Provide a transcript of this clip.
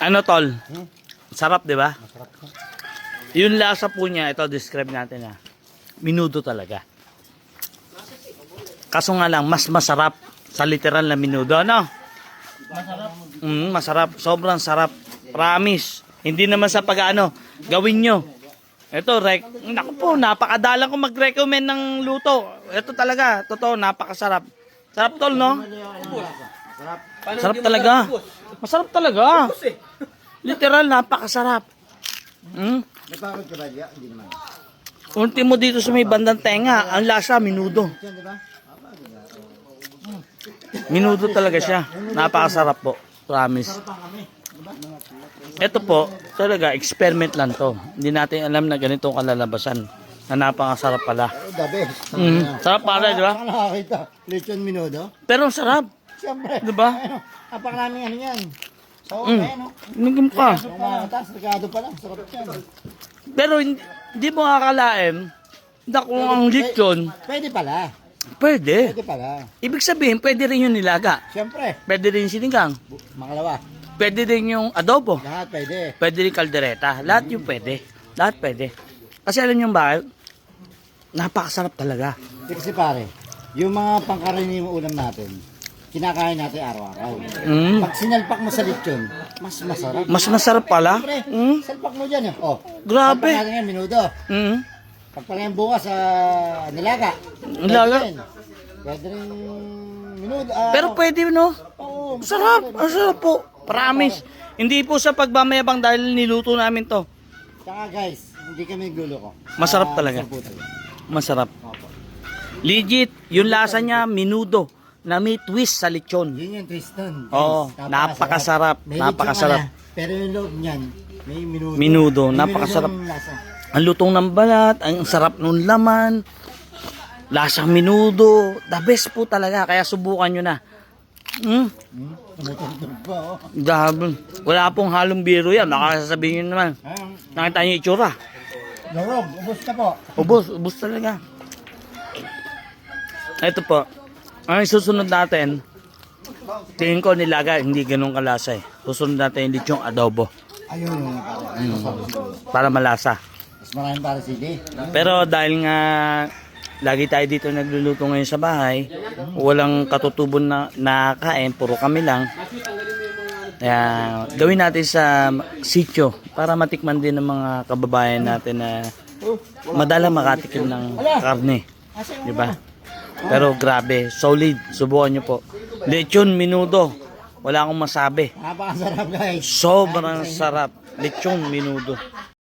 Ano tol? Sarap, di ba? Yung lasa po niya, ito describe natin ha. Minudo talaga. Kaso nga lang, mas masarap sa literal na minudo, ano? Masarap. Masarap. Sobrang sarap. Promise. Hindi naman sa pag-ano, gawin nyo. Ito, naku po, napakadalang ko mag-recommend ng luto. Ito talaga, totoo, napakasarap. Sarap tol, no? Sarap talaga. Masarap talaga. Literal, napakasarap. Napakot ka ba diya? Hindi naman. Ultimo dito sa may bandang tenga, ang lasa, minudo. Minudo talaga siya. Napakasarap po. Promise. Ito po, talaga, experiment lang to. Hindi natin alam na ganitong kalalabasan. Na napakasarap pala. The best. Sarap pala, di ba? Saan nakakita? Lechon minudo? Pero sarap. Siyempre. Di ba? Napakaraming ano yan. So, ano? Nagim ka. Kung makakatas, regado pa lang. Sarap yan. Pero hindi mo kakalain na kung ang lechon, Pwede pala. pwede. Pwede pala. Ibig sabihin, pwede rin yung nilaga. Siyempre. Pwede rin yung sinigang. Makalawa. Pwede rin yung adobo. Lahat pwede. Pwede rin kaldereta. Lahat yung pwede. Lahat pwede. Kasi alam nyo bakit? Napakasarap talaga. Kasi pare, yung mga pangkaraniwang ulam natin, kinakain natin araw-araw. Pag sinalpak mo sa lechon, mas masarap. Mas masarap pala. Siyempre, salpak mo dyan. Oh. Grabe. Salpak natin yan, minudo. Pagpalayan bukas sa nilaga. Nilaga. Pwede rin minudo. Pero pwede, no? Oo. Sarap. Ang sarap po. Promise. Hindi po sa pagmamayabang dahil niluto namin to. Saka guys, hindi kami gulo ko. Masarap talaga. Masarap po talaga. Masarap. Legit. Yung lasa niya, minudo. Na may twist sa lechon. Yun yung twist nun. Oo. Napakasarap. May Napakasarap. lechon ka na, pero yung loob niyan, may minudo. Minudo. May Napakasarap. minudong lasa. Ang lutong ng balat, ang sarap ng laman, lasang minudo, the best po talaga, kaya subukan nyo na. Tumutugtog pa, oh. Grabe. Wala pong halong biro yan, baka sasabihin nyo naman. Nakita nyo yung itsura. Lorog, ubos ka po. Ubus talaga. Ito po, ang susunod natin, tingin ko nilaga, hindi ganun kalasa eh. Susunod natin yung lechong adobo, Ayun yung para malasa. mas maraming para sili. Pero dahil nga lagi tayo dito nagluluto ngayon sa bahay, walang katutubon na nakain, puro kami lang. Kaya gawin natin sa sitio para matikman din ng mga kababayan natin na madalang makatikim ng karne. Di ba? Pero grabe, solid. Subukan nyo po. Lechon minudo. Wala akong masabi. Napakasarap guys. Sobrang sarap. Lechon minudo.